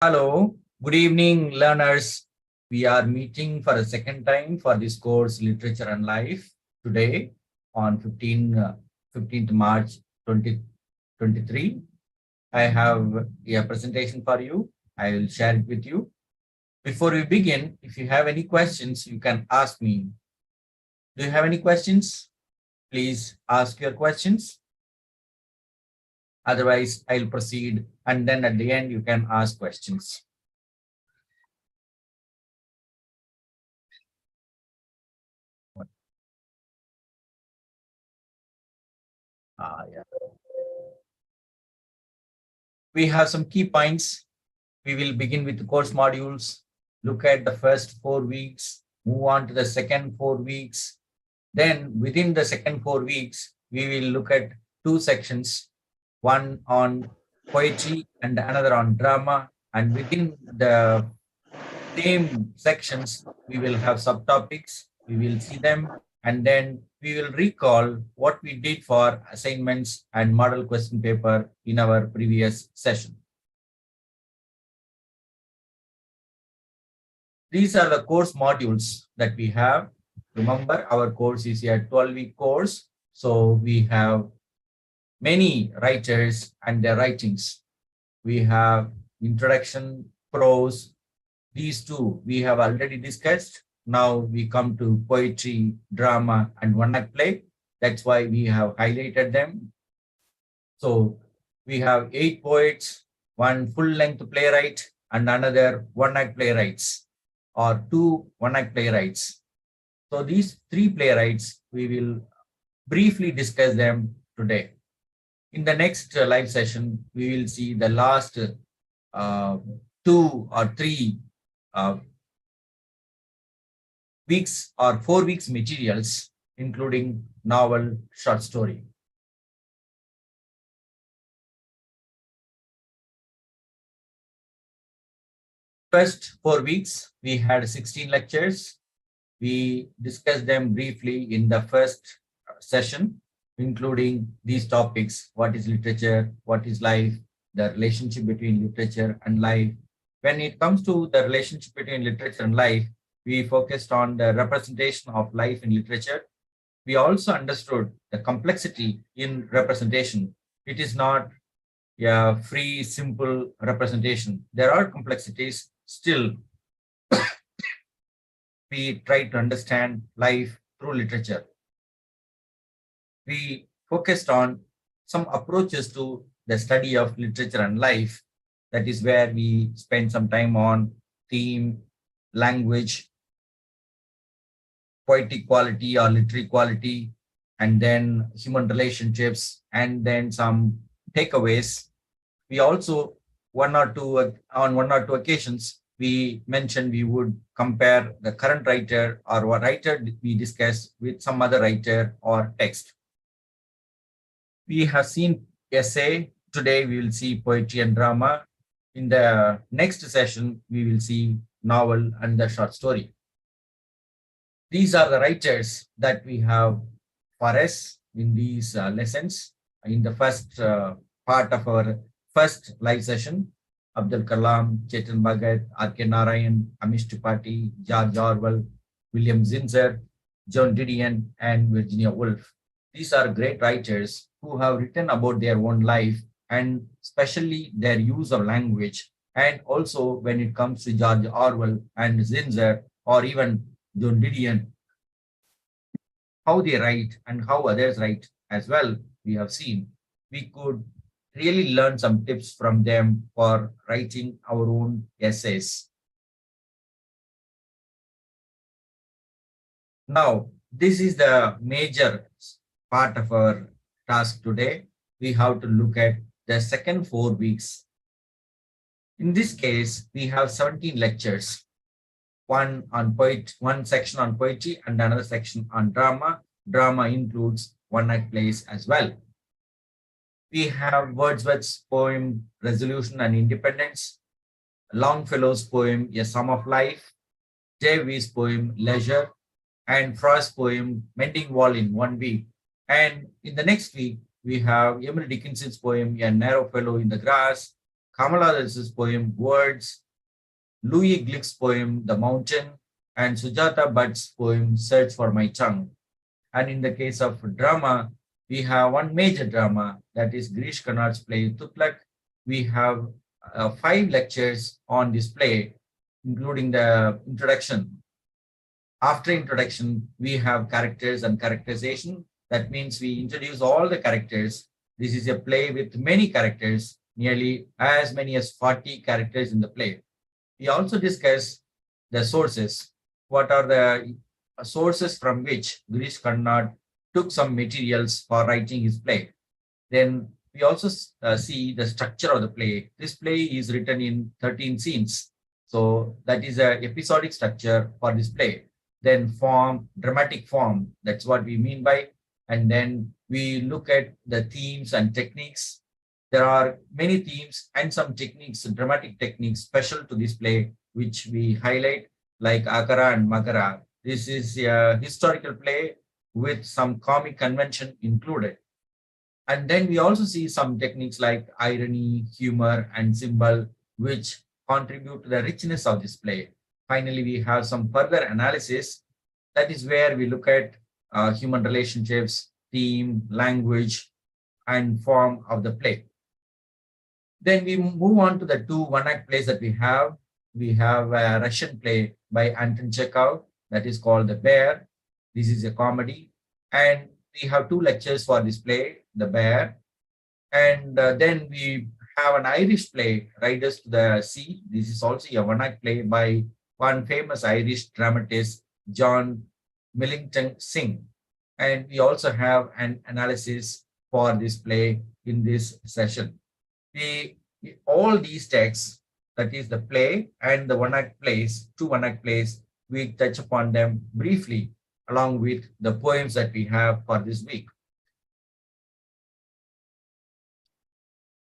Hello, good evening, learners. We are meeting for a second time for this course, Literature and Life, today on 15th March 2023. I have a presentation for you. I will share it with you. Before we begin, if you have any questions, you can ask me. Do you have any questions? Please ask your questions. Otherwise, I'll proceed, and then at the end, you can ask questions. Yeah. We have some key points. We will begin with the course modules, look at the first 4 weeks, move on to the second 4 weeks. Then within the second 4 weeks, we will look at two sections, one on poetry and another on drama. And within the same sections, we will have subtopics, we will see them, and then we will recall what we did for assignments and model question paper in our previous session. These are the course modules that we have. Remember, our course is a 12-week course. So we have many writers and their writings. We have introduction, prose. These two we have already discussed. Now we come to poetry, drama, and one-act play. That's why we have highlighted them. So we have 8 poets, one full-length playwright, and another one-act playwrights, or 2 one-act playwrights. So these 3 playwrights, we will briefly discuss them today. In the next live session, we will see the last 2 or 3 weeks or 4 weeks materials, including novel, short story. First 4 weeks, we had 16 lectures. We discussed them briefly in the first session, including these topics: what is literature, what is life, the relationship between literature and life. When it comes to the relationship between literature and life, we focused on the representation of life in literature. We also understood the complexity in representation. It is not a free, simple representation. There are complexities. Still, we try to understand life through literature. We focused on some approaches to the study of literature and life. That is where we spend some time on theme, language, poetic quality or literary quality, and then human relationships, and then some takeaways. We also, on one or two occasions, we mentioned we would compare the current writer or what writer we discussed with some other writer or text. We have seen essay. Today we will see poetry and drama. In the next session, we will see novel and the short story. These are the writers that we have for us in these lessons. In the first part of our first live session, Abdul Kalam, Chetan Bhagat, R.K. Narayan, Amish Tripathi, George Orwell, William Zinser, John Didion, and Virginia Woolf. These are great writers who have written about their own life, and especially their use of language. And also when it comes to George Orwell and Zinser, or even John Didion, how they write and how others write as well, we have seen. We could really learn some tips from them for writing our own essays. Now, this is the major part of our task today. We have to look at the second 4 weeks. In this case, we have 17 lectures, one section on poetry and another section on drama. Drama includes one-act plays as well. We have Wordsworth's poem, Resolution and Independence, Longfellow's poem, A Sum of Life, J.V.'s poem, Leisure, and Frost's poem, Mending Wall in 1 week. And in the next week, we have Emily Dickinson's poem, A Narrow Fellow in the Grass, Kamala Harris's poem Words, Louis Glick's poem The Mountain, and Sujata Bhatt's poem Search for My Tongue. And in the case of drama, we have one major drama, that is Girish Karnad's play Tutlak. We have 5 lectures on this play, including the introduction. After introduction, we have characters and characterization. That means we introduce all the characters. This is a play with many characters, nearly as many as 40 characters in the play. We also discuss the sources. What are the sources from which Girish Karnad took some materials for writing his play? Then we also see the structure of the play. This play is written in 13 scenes. So that is an episodic structure for this play. Then form, dramatic form, that's what we mean by. And then we look at the themes and techniques. There are many themes and some techniques, dramatic techniques special to this play, which we highlight, like Akara and Makara. This is a historical play with some comic convention included. And then we also see some techniques like irony, humor, and symbol, which contribute to the richness of this play. Finally, we have some further analysis. That is where we look at human relationships, theme, language, and form of the play. Then we move on to the 2 one-act plays that we have. We have a Russian play by Anton Chekhov that is called The Bear. This is a comedy. And we have 2 lectures for this play, The Bear. And then we have an Irish play, Riders to the Sea. This is also a one-act play by one famous Irish dramatist, John Millington Synge. And we also have an analysis for this play in this session. All these texts, that is the play and the one-act plays, 2 one-act plays, we touch upon them briefly along with the poems that we have for this week.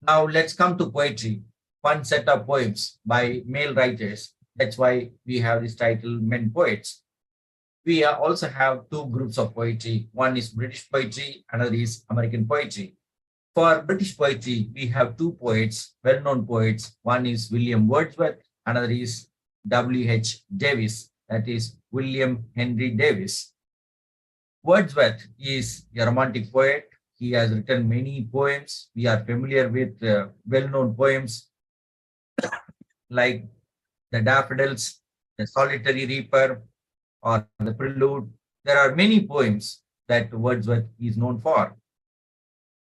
Now let's come to poetry, one set of poems by male writers. That's why we have this title, Men Poets. We also have 2 groups of poetry. One is British poetry, another is American poetry. For British poetry, we have 2 poets, well-known poets. One is William Wordsworth, another is W.H. Davis, that is William Henry Davis. Wordsworth is a romantic poet. He has written many poems. We are familiar with well-known poems like The Daffodils, The Solitary Reaper, or The Prelude. There are many poems that Wordsworth is known for.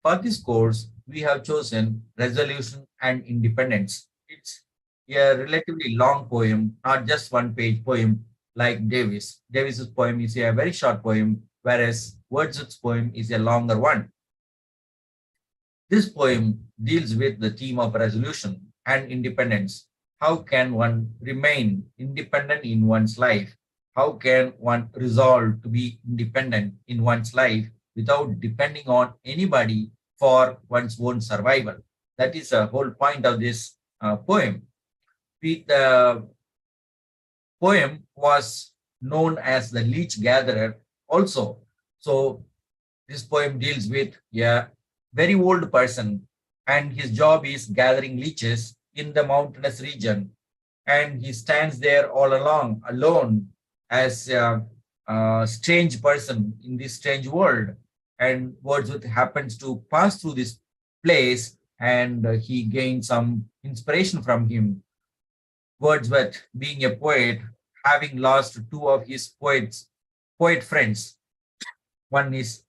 For this course, we have chosen Resolution and Independence. It's a relatively long poem, not just one-page poem like Davis. Davis's poem is a very short poem, whereas Wordsworth's poem is a longer one. This poem deals with the theme of resolution and independence. How can one remain independent in one's life? How can one resolve to be independent in one's life without depending on anybody for one's own survival? That is the whole point of this poem. The poem was known as the Leech Gatherer also. So this poem deals with a very old person, and his job is gathering leeches in the mountainous region. And he stands there all alone as a strange person in this strange world. And Wordsworth happens to pass through this place, and he gains some inspiration from him. Wordsworth, being a poet, having lost 2 of his poet friends. One is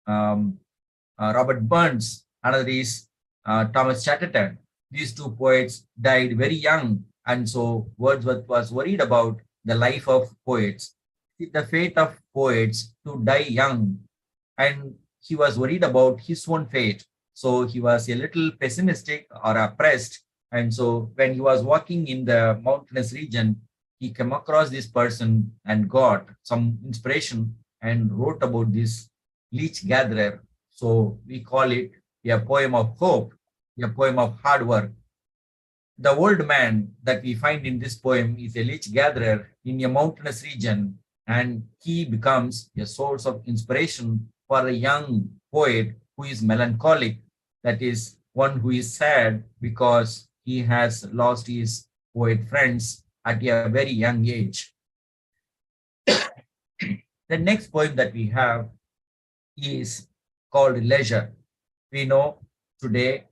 Robert Burns, another is Thomas Chatterton. These 2 poets died very young, and so Wordsworth was worried about the life of poets, the fate of poets to die young, and he was worried about his own fate. So he was a little pessimistic or oppressed, and so when he was walking in the mountainous region, he came across this person and got some inspiration and wrote about this leech gatherer. So we call it a poem of hope, a poem of hard work. The old man that we find in this poem is a leech gatherer in a mountainous region, and he becomes a source of inspiration for a young poet who is melancholic, that is, one who is sad because he has lost his poet friends at a very young age. The next poem that we have is called Leisure. We know today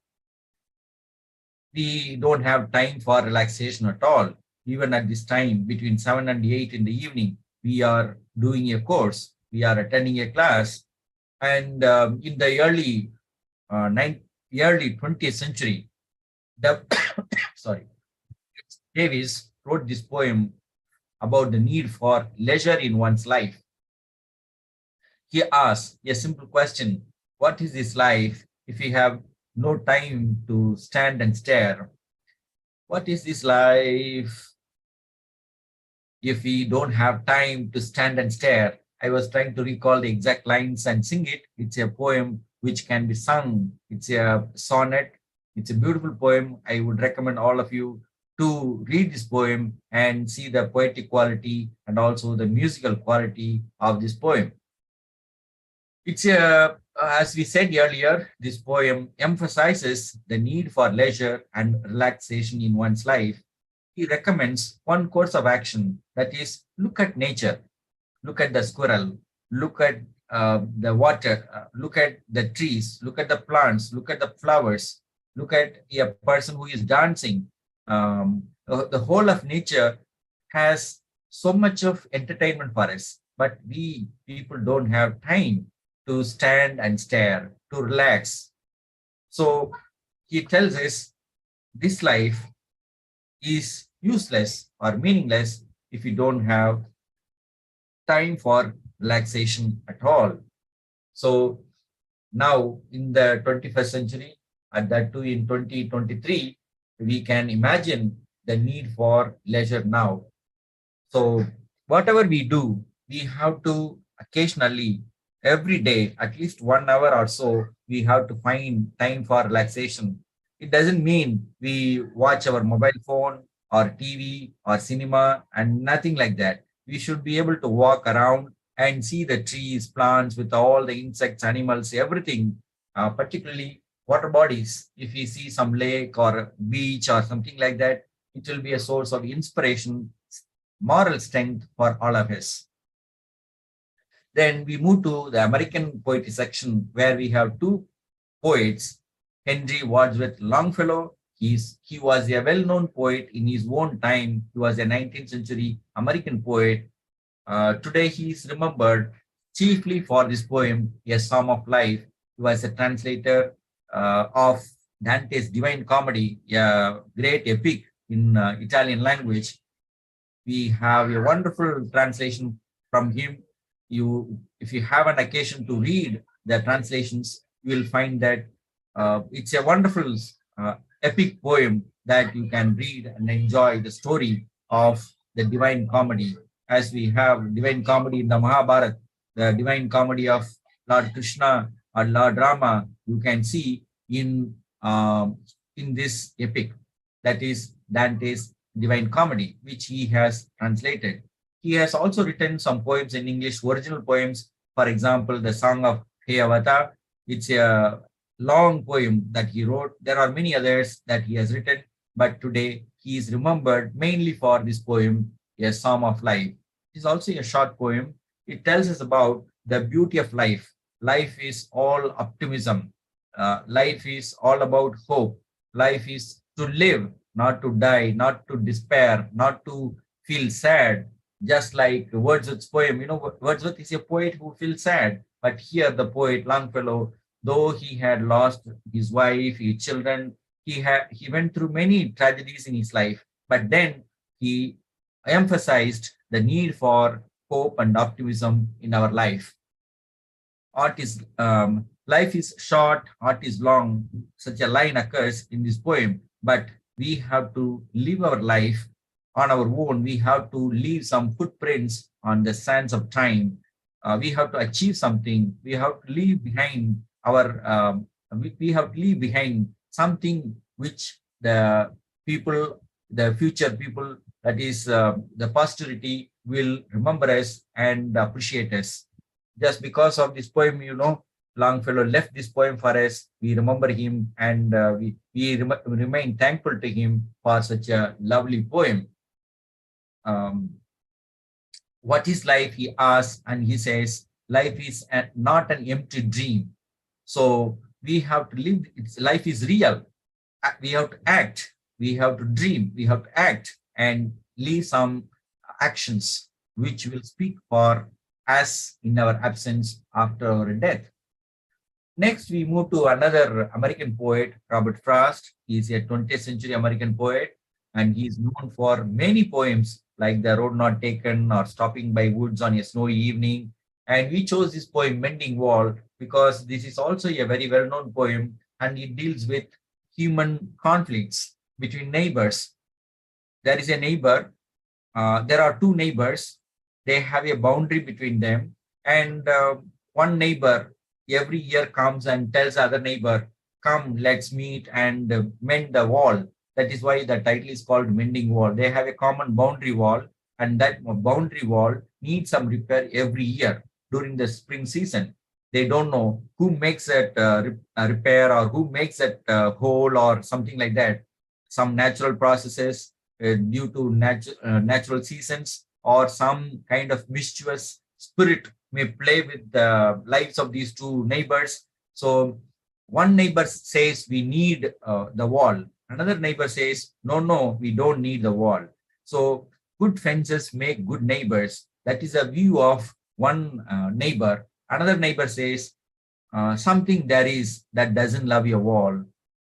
we don't have time for relaxation at all. Even at this time, between 7 and 8 in the evening, we are doing a course, we are attending a class. And in the early 20th century, the, sorry, Davis wrote this poem about the need for leisure in one's life. He asks a simple question: what is this life if we have no time to stand and stare? What is this life if we don't have time to stand and stare? I was trying to recall the exact lines and sing it. It's a poem which can be sung. It's a sonnet. It's a beautiful poem. I would recommend all of you to read this poem and see the poetic quality and also the musical quality of this poem. It's a, as we said earlier, this poem emphasizes the need for leisure and relaxation in one's life. He recommends one course of action, that is, look at nature, look at the squirrel, look at the water, look at the trees, look at the plants, look at the flowers, look at a person who is dancing. The whole of nature has so much of entertainment for us, but we people don't have time to stand and stare, to relax. So he tells us this life is useless or meaningless if you don't have time for relaxation at all. So now in the 21st century, and that too in 2023, we can imagine the need for leisure now. So whatever we do, we have to occasionally, every day, at least 1 hour or so, we have to find time for relaxation. It doesn't mean we watch our mobile phone or TV or cinema and nothing like that. We should be able to walk around and see the trees, plants with all the insects, animals, everything, particularly water bodies. If we see some lake or beach or something like that, it will be a source of inspiration, moral strength for all of us. Then we move to the American poetry section where we have two poets, Henry Wadsworth Longfellow. He was a well-known poet in his own time. He was a 19th century American poet. Today he is remembered chiefly for this poem, A Psalm of Life. He was a translator of Dante's Divine Comedy, a great epic in Italian language. We have a wonderful translation from him. If you have an occasion to read the translations, you will find that it's a wonderful epic poem that you can read and enjoy the story of the Divine Comedy. As we have Divine Comedy in the Mahabharata, the Divine Comedy of Lord Krishna or Lord Rama, you can see in this epic, that is Dante's Divine Comedy, which he has translated. He has also written some poems in English, original poems. For example, the Song of Hayavata. It's a long poem that he wrote. There are many others that he has written, but today he is remembered mainly for this poem, A Psalm of Life. It is also a short poem. It tells us about the beauty of life. Life is all optimism. Life is all about hope. Life is to live, not to die, not to despair, not to feel sad. Just like Wordsworth's poem, Wordsworth is a poet who feels sad, but here the poet Longfellow, though he had lost his wife, his children, he went through many tragedies in his life, but then he emphasized the need for hope and optimism in our life. Life is short, art is long. Such a line occurs in this poem, but we have to live our life on our own. We have to leave some footprints on the sands of time. We have to achieve something. We have to leave behind we have to leave behind something which the people, the future people, that is the posterity, will remember us and appreciate us. Just because of this poem, Longfellow left this poem for us. We remember him, and we remain thankful to him for such a lovely poem. Um, what is life? He asks, and he says, life is not an empty dream. So we have to live. Life is real. We have to act. We have to dream. We have to act and leave some actions which will speak for us in our absence after our death. Next, we move to another American poet, Robert Frost. He is a 20th century American poet, and he is known for many poems like The Road Not Taken or Stopping by Woods on a Snowy Evening. And we chose this poem, Mending Wall, because this is also a very well-known poem, and it deals with human conflicts between neighbors. There is a neighbor, there are two neighbors, they have a boundary between them, and one neighbor every year comes and tells the other neighbor, come, let's meet and mend the wall. That is why the title is called Mending Wall. They have a common boundary wall, and that boundary wall needs some repair every year during the spring season. They don't know who makes that repair or who makes that hole or something like that. Some natural processes due to natural seasons, or some kind of mischievous spirit may play with the lives of these two neighbors. So one neighbor says we need the wall. Another neighbor says, no, no, we don't need the wall. So good fences make good neighbors. That is a view of one neighbor. Another neighbor says, something there is that doesn't love your wall.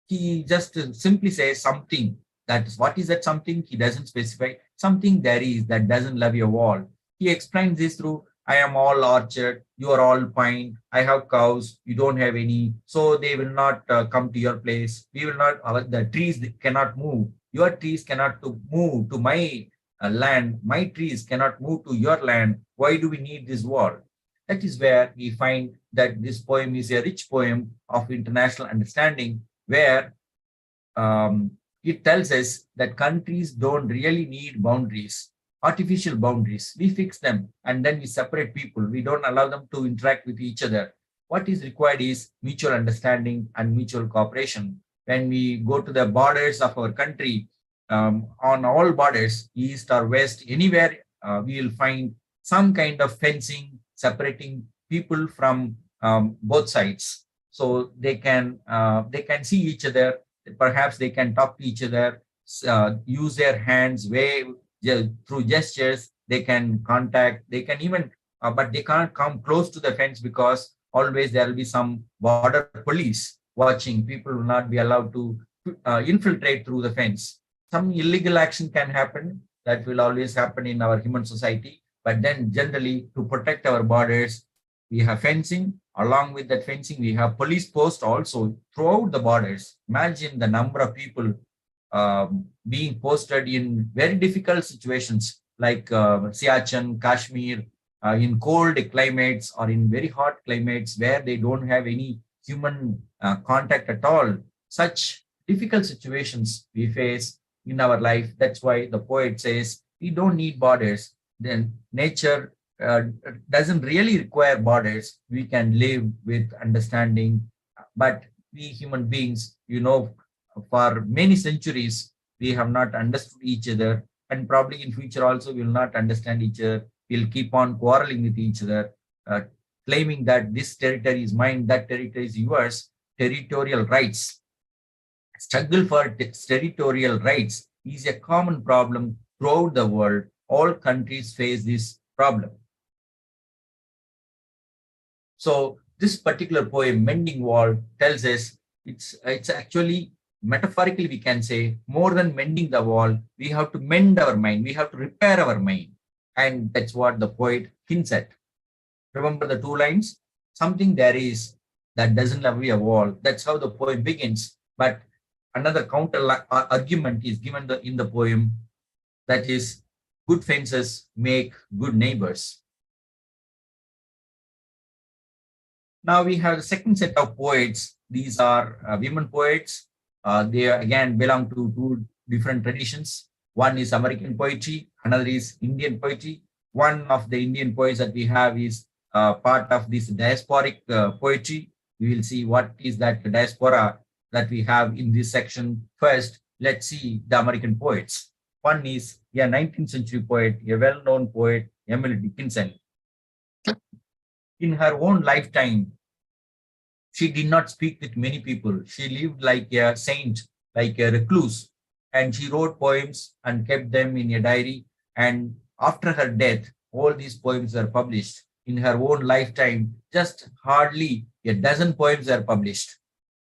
He just simply says something. That is, what is that something? He doesn't specify. Something there is that doesn't love your wall. He explains this through, I am all orchard, you are all pine, I have cows, you don't have any, so they will not come to your place. We will not, the trees cannot move. Your trees cannot move to my land. My trees cannot move to your land. Why do we need this wall? That is where we find that this poem is a rich poem of international understanding, where it tells us that countries don't really need boundaries, artificial boundaries. We fix them and then we separate people. We don't allow them to interact with each other. What is required is mutual understanding and mutual cooperation. When we go to the borders of our country, on all borders, east or west, anywhere, we will find some kind of fencing separating people from both sides, so they can see each other. Perhaps they can talk to each other, use their hands, wave through gestures. They can contact. They can even, but they can't come close to the fence because always there will be some border police watching. People will not be allowed to infiltrate through the fence. Some illegal action can happen. That will always happen in our human society. But then generally, to protect our borders, we have fencing. Along with that fencing, we have police posts also throughout the borders. Imagine the number of people being posted in very difficult situations like Siachen, Kashmir, in cold climates or in very hot climates where they don't have any human contact at all. Such difficult situations we face in our life. That's why the poet says we don't need borders. Then nature doesn't really require borders. We can live with understanding. But we human beings, for many centuries, we have not understood each other. And probably in future also, we will not understand each other. We'll keep on quarreling with each other, claiming that this territory is mine, that territory is yours. Territorial rights. Struggle for territorial rights is a common problem throughout the world. All countries face this problem. So this particular poem, Mending Wall, tells us it's actually metaphorically we can say more than mending the wall, we have to mend our mind, we have to repair our mind. And that's what the poet hints at. Remember the two lines? Something there is that doesn't love a wall. That's how the poem begins. But another counter argument is given in the poem, that is, good fences make good neighbors. Now we have the second set of poets. These are women poets. They again belong to two different traditions. One is American poetry, another is Indian poetry. One of the Indian poets that we have is part of this diasporic poetry, We will see what is that diaspora that we have in this section. First, let's see the American poets. One is a 19th century poet, a well-known poet, Emily Dickinson. In her own lifetime, she did not speak with many people. She lived like a saint, like a recluse, and she wrote poems and kept them in a diary. And after her death, all these poems were published. In her own lifetime, just hardly a dozen poems are published.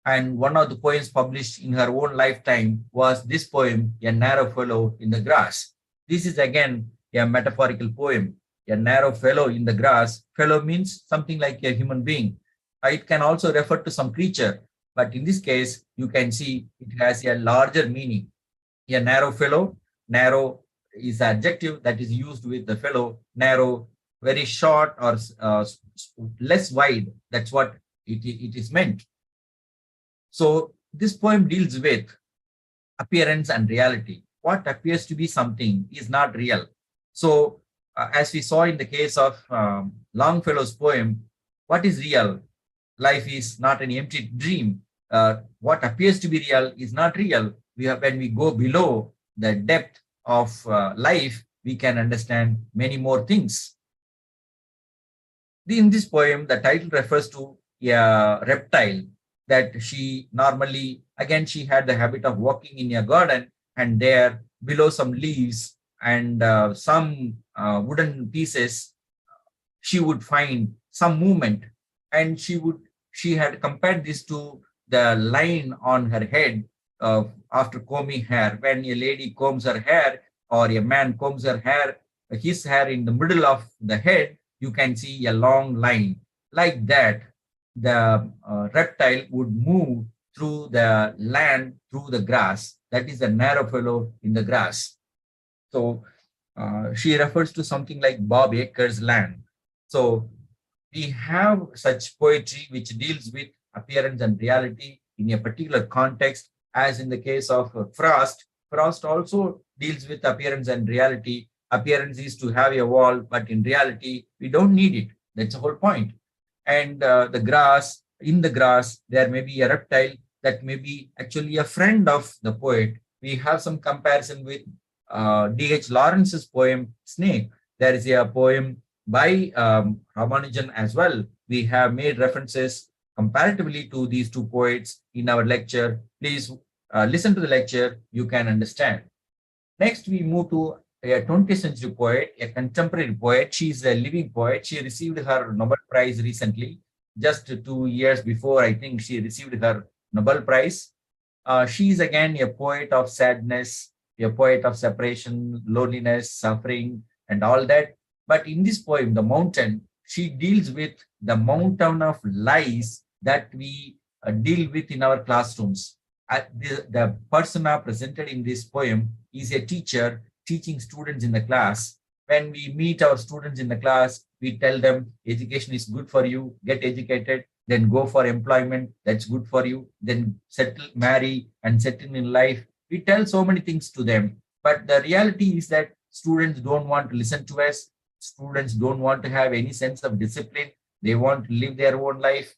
And one of the poems published in her own lifetime was this poem, A Narrow Fellow in the Grass. This is again a metaphorical poem. A narrow fellow in the grass. Fellow means something like a human being. It can also refer to some creature, but in this case, you can see it has a larger meaning. A narrow fellow, narrow is the adjective that is used with the fellow, narrow, very short or less wide. That's what it is meant. So this poem deals with appearance and reality. What appears to be something is not real. So as we saw in the case of Longfellow's poem, what is real? Life is not an empty dream. What appears to be real is not real. When we go below the depth of life, we can understand many more things. In this poem, the title refers to a reptile that she normally, again, she had the habit of walking in a garden, and there below some leaves and some wooden pieces, she would find some movement, and she had compared this to the line on her head after combing hair. When a lady combs her hair or a man combs her hair, his hair in the middle of the head, you can see a long line. Like that, the reptile would move through the land, through the grass. That is the narrow fellow in the grass. So she refers to something like Bob Acres' land. So we have such poetry which deals with appearance and reality in a particular context, as in the case of Frost. Frost also deals with appearance and reality. Appearance is to have a wall, but in reality, we don't need it. That's the whole point. And the grass, in the grass, there may be a reptile that may be actually a friend of the poet. We have some comparison with D.H. Lawrence's poem, Snake. There is a poem by Ramanujan as well. We have made references comparatively to these two poets in our lecture. Please listen to the lecture, you can understand. Next, we move to a 20th century poet, a contemporary poet. She is a living poet. She received her Nobel Prize recently, just 2 years before, I think she received her Nobel Prize. She is again a poet of sadness, a poet of separation, loneliness, suffering, and all that. But in this poem, The Mountain, she deals with the mountain of lies that we deal with in our classrooms. The persona presented in this poem is a teacher teaching students in the class. When we meet our students in the class, we tell them education is good for you, get educated, then go for employment, that's good for you, then settle, marry, and settle in life. We tell so many things to them. But the reality is that students don't want to listen to us. Students don't want to have any sense of discipline. They want to live their own life.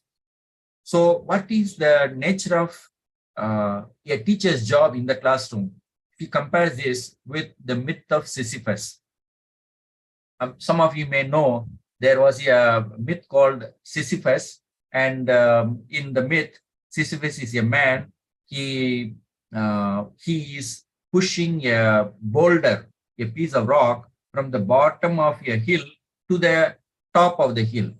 So what is the nature of a teacher's job in the classroom? If you compare this with the myth of Sisyphus, some of you may know there was a myth called Sisyphus, and in the myth, Sisyphus is a man. He is pushing a boulder, a piece of rock, from the bottom of a hill to the top of the hill.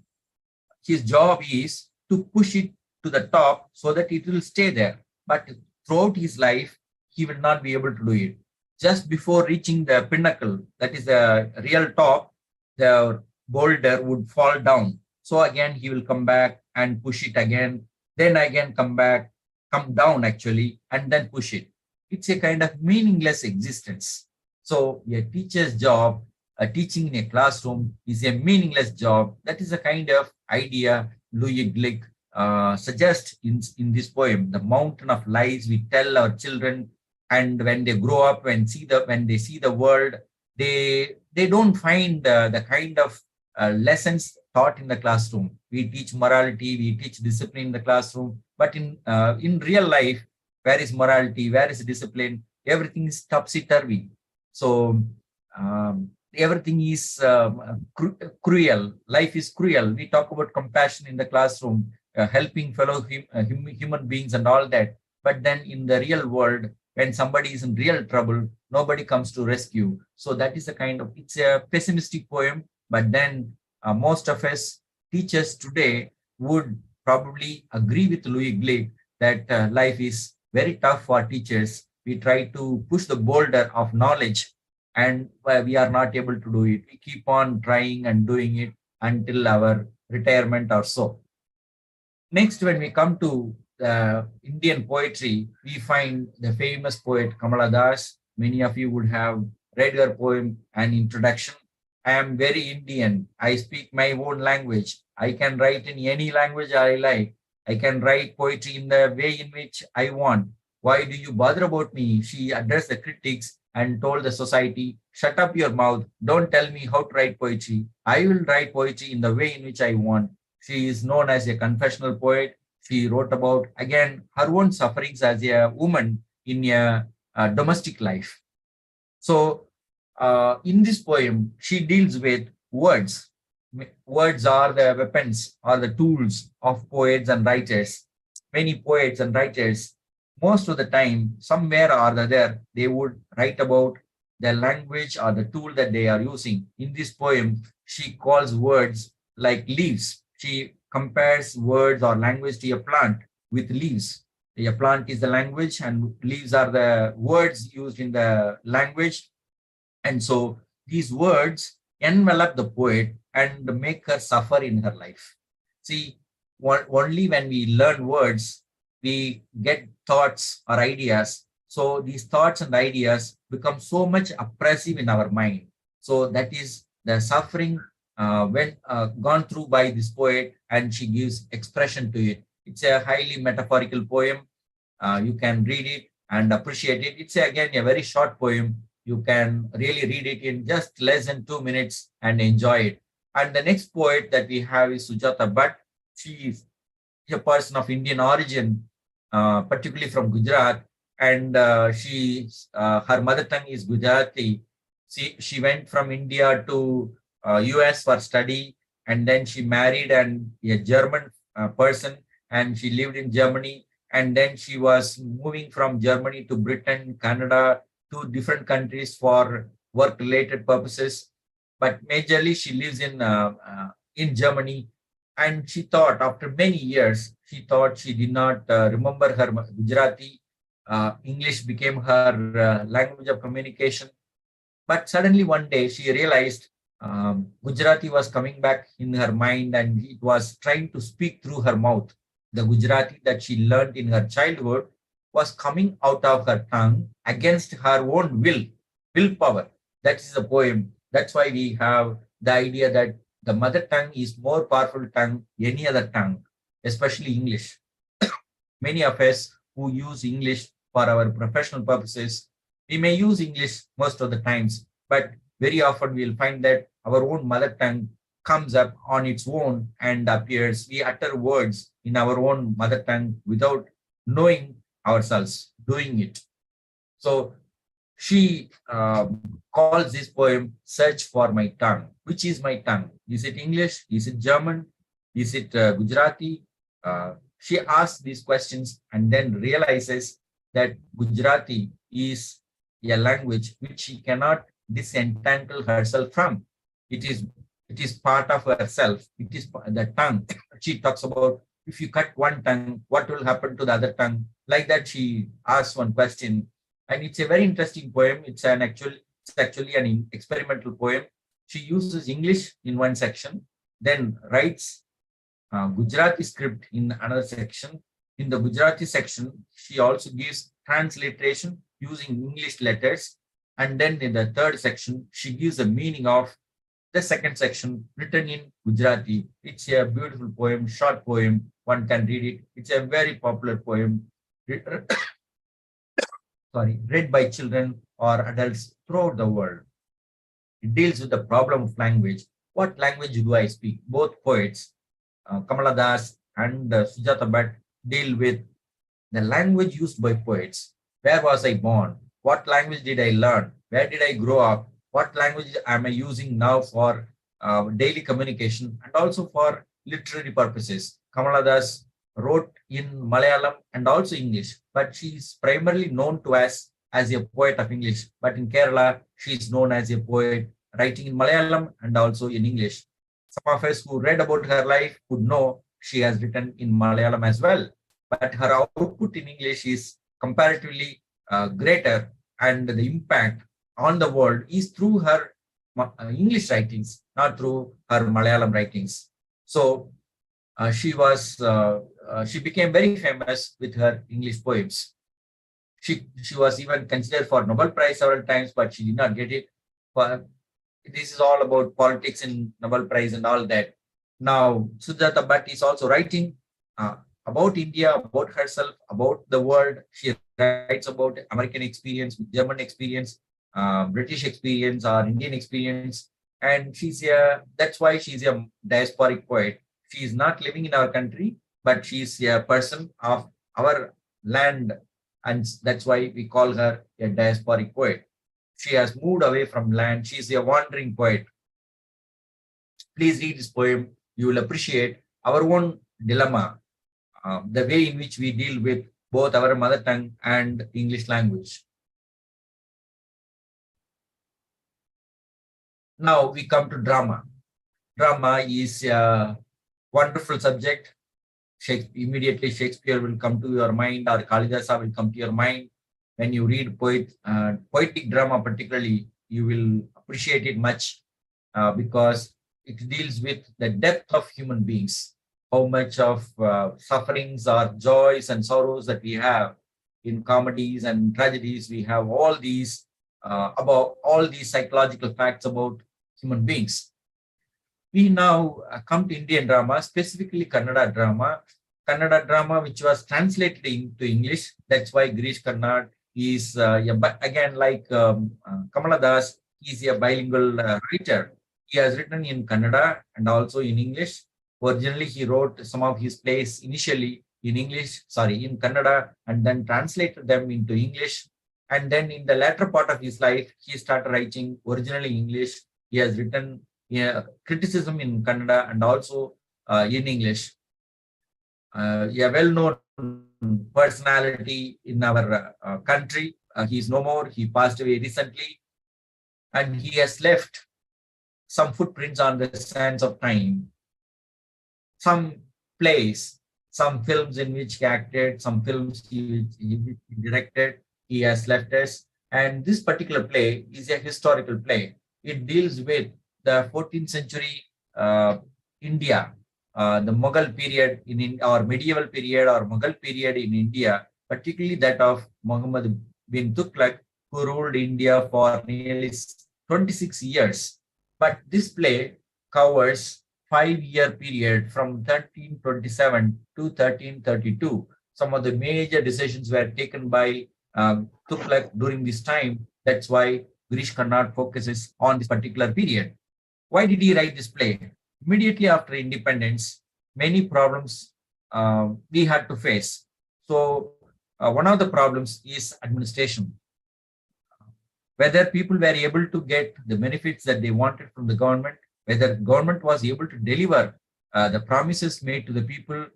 His job is to push it to the top so that it will stay there. But throughout his life, he will not be able to do it. Just before reaching the pinnacle, that is the real top, the boulder would fall down. So again, he will come back and push it again, then again come back, come down actually, and then push it. It's a kind of meaningless existence. So a teacher's job, teaching in a classroom, is a meaningless job. That is a kind of idea Louis Glick suggests in this poem. The mountain of lies we tell our children, and when they grow up and when they see the world, they don't find the kind of lessons taught in the classroom. We teach morality, we teach discipline in the classroom, but in real life, where is morality? Where is discipline? Everything is topsy turvy. So everything is cruel. Life is cruel. We talk about compassion in the classroom, helping fellow human beings and all that. But then in the real world, when somebody is in real trouble, nobody comes to rescue. So that is a kind of, it's a pessimistic poem. But then most of us teachers today would probably agree with Louis Glick that life is very tough for teachers. We try to push the boulder of knowledge, and we are not able to do it. We keep on trying and doing it until our retirement or so. Next, when we come to Indian poetry, we find the famous poet Kamala Das. Many of you would have read her poem, An Introduction. I am very Indian. I speak my own language. I can write in any language I like. I can write poetry in the way in which I want. Why do you bother about me? She addressed the critics and told the society, shut up your mouth. Don't tell me how to write poetry. I will write poetry in the way in which I want. She is known as a confessional poet. She wrote about, again, her own sufferings as a woman in a domestic life. So, in this poem, she deals with words. Words are the weapons or the tools of poets and writers. Many poets and writers, most of the time, somewhere or the other, they would write about the language or the tool that they are using. In this poem, she calls words like leaves. She compares words or language to a plant with leaves. A plant is the language, and leaves are the words used in the language. And so these words envelop the poet and make her suffer in her life. See, only when we learn words, we get thoughts or ideas. So these thoughts and ideas become so much oppressive in our mind. So that is the suffering when gone through by this poet, and she gives expression to it. It's a highly metaphorical poem. You can read it and appreciate it. It's again a very short poem. You can really read it in just less than 2 minutes and enjoy it. And the next poet that we have is Sujata Bhatt. She is a person of Indian origin, particularly from Gujarat, and her mother tongue is Gujarati. She went from India to US for study, and then she married a German person, and she lived in Germany. And then she was moving from Germany to Britain, Canada, to different countries for work-related purposes. But majorly, she lives in Germany. And she thought, after many years, she thought she did not remember her Gujarati. English became her language of communication. But suddenly one day she realized Gujarati was coming back in her mind, and it was trying to speak through her mouth. The Gujarati that she learned in her childhood was coming out of her tongue against her own willpower. That is the poem. That's why we have the idea that the mother tongue is more powerful tongue than any other tongue, especially English. Many of us who use English for our professional purposes, we may use English most of the times, but very often we'll find that our own mother tongue comes up on its own and appears. We utter words in our own mother tongue without knowing ourselves doing it. So she calls this poem Search for My Tongue. Which is my tongue? Is it English? Is it German? Is it Gujarati? She asks these questions and then realizes that Gujarati is a language which she cannot disentangle herself from. It is part of herself. It is the tongue. She talks about, if you cut one tongue, what will happen to the other tongue? Like that, she asks one question. And it's a very interesting poem. It's actually an experimental poem. She uses English in one section, then writes Gujarati script in another section. In the Gujarati section, she also gives transliteration using English letters. And then in the third section, she gives the meaning of the second section written in Gujarati. It's a beautiful poem, short poem. One can read it. It's a very popular poem. Read by children or adults throughout the world. It deals with the problem of language. what language do I speak? Both poets, Kamala Das and Sujata Bhatt, deal with the language used by poets. Where was I born? What language did I learn? Where did I grow up? What language am I using now for daily communication and also for literary purposes? Kamala Das wrote in Malayalam and also English, but she is primarily known to us as a poet of English. But in Kerala, she is known as a poet writing in Malayalam and also in English. Some of us who read about her life would know she has written in Malayalam as well, but her output in English is comparatively greater, and the impact on the world is through her English writings, not through her Malayalam writings. So she became very famous with her English poems. She was even considered for Nobel Prize several times, but she did not get it. But this is all about politics and Nobel Prize and all that. Now, Sujata Bhatt is also writing about India, about herself, about the world. She writes about American experience, German experience, British experience, or Indian experience. And that's why she's a diasporic poet. She is not living in our country, but she's a person of our land. And that's why we call her a diasporic poet. She has moved away from land. She's a wandering poet. Please read this poem. You will appreciate our own dilemma, the way in which we deal with both our mother tongue and English language. Now we come to drama. Drama is a wonderful subject. Immediately Shakespeare will come to your mind, or Kalidasa will come to your mind. When you read poetic drama particularly, you will appreciate it much because it deals with the depth of human beings, how much of sufferings or joys and sorrows that we have in comedies and tragedies. We have all these about all these psychological facts about human beings. We now come to Indian drama, specifically Kannada drama. Kannada drama, which was translated into English. That's why Girish Karnad is, again, like Kamala Das, he's a bilingual writer. He has written in Kannada and also in English. Originally, he wrote some of his plays initially in Kannada, and then translated them into English. And then in the latter part of his life, he started writing originally in English. He has written criticism in Kannada and also in English. A well-known personality in our country. He is no more. He passed away recently. And he has left some footprints on the sands of time. Some plays, some films in which he acted, some films he directed, he has left us. And this particular play is a historical play. It deals with the 14th century India, the Mughal period or medieval period or Mughal period in India, particularly that of Muhammad bin Tughlaq, who ruled India for nearly 26 years. But this play covers 5-year period from 1327 to 1332. Some of the major decisions were taken by Tughlaq during this time. That's why Girish Karnad focuses on this particular period. Why did he write this play? Immediately after independence, many problems we had to face. So one of the problems is administration. Whether people were able to get the benefits that they wanted from the government, whether government was able to deliver the promises made to the people.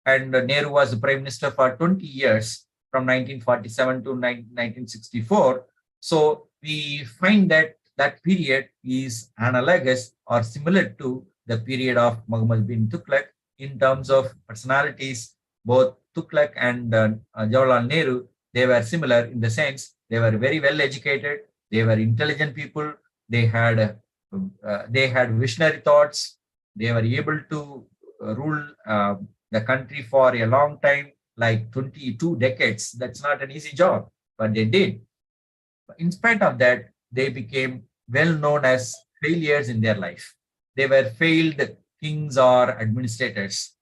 And Nehru was the prime minister for 20 years, from 1947 to 1964. So we find that that period is analogous or similar to the period of Muhammad bin Tughlaq in terms of personalities. Both Tughlaq and Jawaharlal Nehru, they were similar in the sense they were very well educated, they were intelligent people, they had visionary thoughts, they were able to rule the country for a long time, like 22 decades. That's not an easy job, but they did. In spite of that, they became well known as failures in their life. They were failed kings or administrators.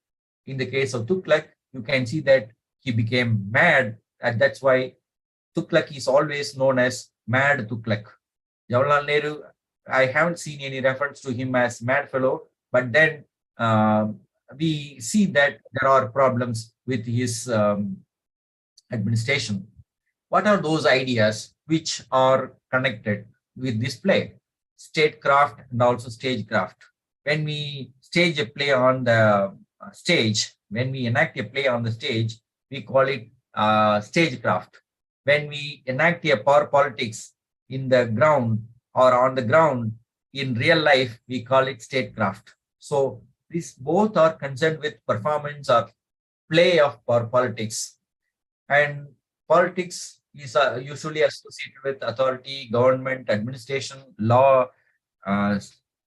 In the case of Tughlaq, you can see that he became mad, and that's why Tughlaq is always known as Mad Tughlaq. Jawaharlal Nehru I haven't seen any reference to him as mad fellow, but then uh, we see that there are problems with his administration. What are those ideas which are connected with this play? Statecraft and also stagecraft. When we stage a play on the stage, when we enact a play on the stage, we call it stagecraft. When we enact a power politics in the ground or on the ground in real life, we call it statecraft. So these both are concerned with performance or play of power politics. And politics is usually associated with authority, government, administration, law, uh,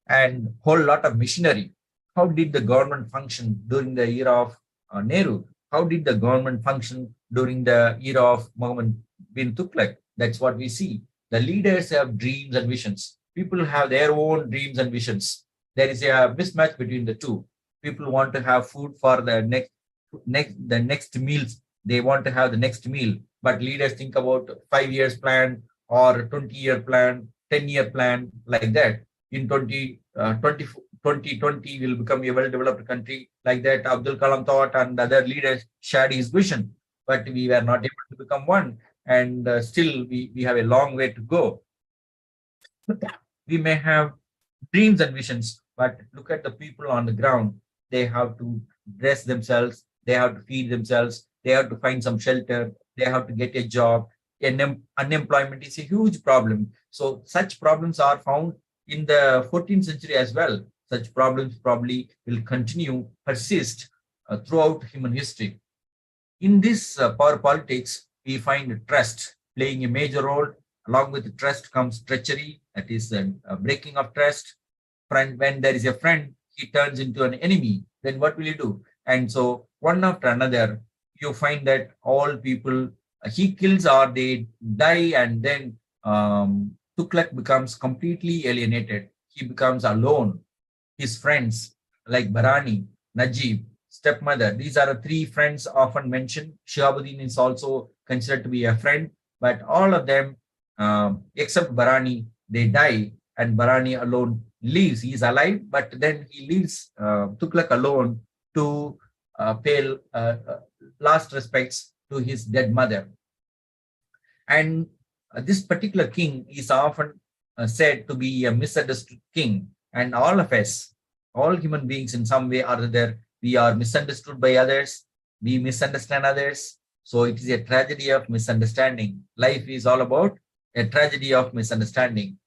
and whole lot of machinery. How did the government function during the era of Nehru? How did the government function during the era of Mohammed bin Tughlaq? That's what we see. The leaders have dreams and visions. People have their own dreams and visions. There is a mismatch between the two. People want to have food for the next meals. They want to have the next meal, but leaders think about 5 years plan or 20-year plan, 10-year plan, like that. In 2020 will become a well-developed country, like that Abdul Kalam thought, and other leaders shared his vision, but we were not able to become one, and still we have a long way to go. We may have dreams and visions, but look at the people on the ground. They have to dress themselves, they have to feed themselves, they have to find some shelter, they have to get a job. Unemployment is a huge problem. So such problems are found in the 14th century as well. Such problems probably will continue, persist throughout human history. In this power politics, we find trust playing a major role. Along with trust comes treachery, that is a breaking of trust. Friend, when there is a friend, he turns into an enemy. Then what will you do? And so one after another, you find that all people he kills or they die, and then Tughlaq becomes completely alienated. He becomes alone. His friends like Barani, Najib, stepmother, these are the three friends often mentioned. Shihabuddin is also considered to be a friend, but all of them, except Barani, they die, and Barani alone leaves. He is alive, but then he leaves Tughlaq alone to pay last respects to his dead mother. And this particular king is often said to be a misunderstood king. And all of us, all human beings in some way or other, we are misunderstood by others, we misunderstand others. So it is a tragedy of misunderstanding. Life is all about a tragedy of misunderstanding.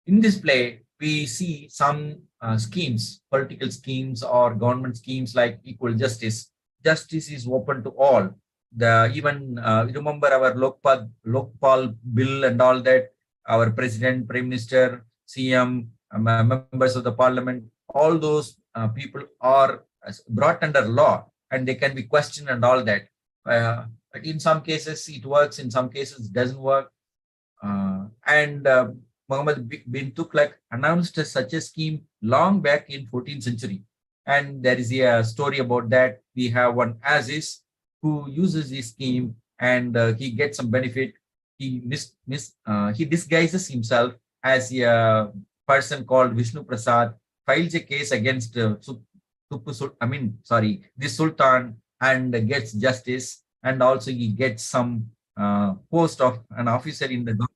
In this play, we see some schemes, political schemes or government schemes like equal justice. Justice is open to all. The even remember our Lokpal bill and all that. Our president, prime minister, CM, members of the parliament, all those people are brought under law, and they can be questioned and all that. But in some cases it works, in some cases it doesn't work. And Muhammad bin Tughlaq announced such a scheme long back in 14th century. And there is a story about that. We have one Aziz who uses this scheme, and he gets some benefit. He disguises himself as a person called Vishnu Prasad, files a case against this Sultan, and gets justice, and also he gets some post of an officer in the government.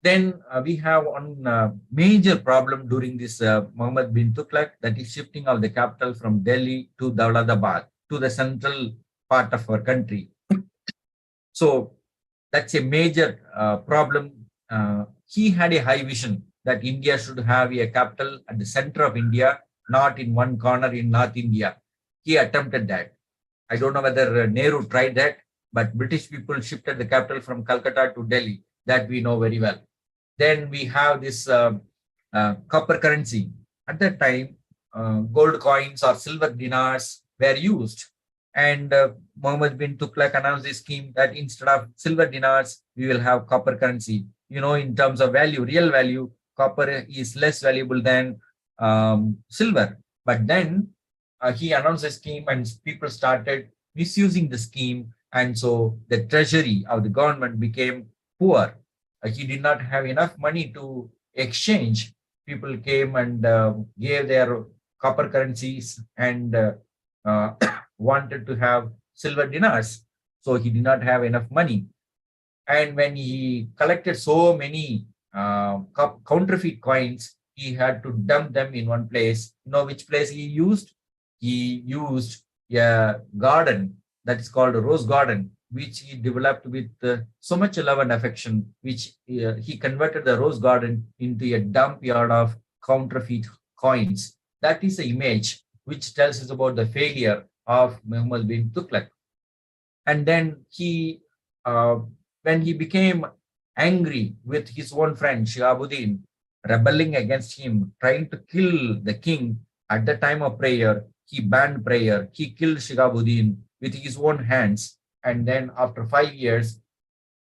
Then we have one major problem during this Muhammad bin Tughlaq, that is shifting of the capital from Delhi to Dawladabad, to the central part of our country. So that's a major problem. He had a high vision that India should have a capital at the center of India, not in one corner in North India. He attempted that. I don't know whether Nehru tried that, but British people shifted the capital from Calcutta to Delhi. That we know very well. Then we have this copper currency. At that time, gold coins or silver dinars were used. And Muhammad bin Tughlaq announced this scheme that instead of silver dinars, we will have copper currency. You know, in terms of value, real value, copper is less valuable than silver. But then he announced a scheme, and people started misusing the scheme. And so the treasury of the government became poor. He did not have enough money to exchange. People came and gave their copper currencies and uh, wanted to have silver dinars. So he did not have enough money. And when he collected so many counterfeit coins, he had to dump them in one place. You know which place he used? He used a garden that is called a rose garden, which he developed with so much love and affection, which he converted the rose garden into a dump yard of counterfeit coins. That is the image which tells us about the failure of Muhammad bin Tughlaq. And then uh, when he became angry with his own friend Shihabuddin, rebelling against him, trying to kill the king at the time of prayer, he banned prayer. He killed Shihabuddin with his own hands. And then after 5 years,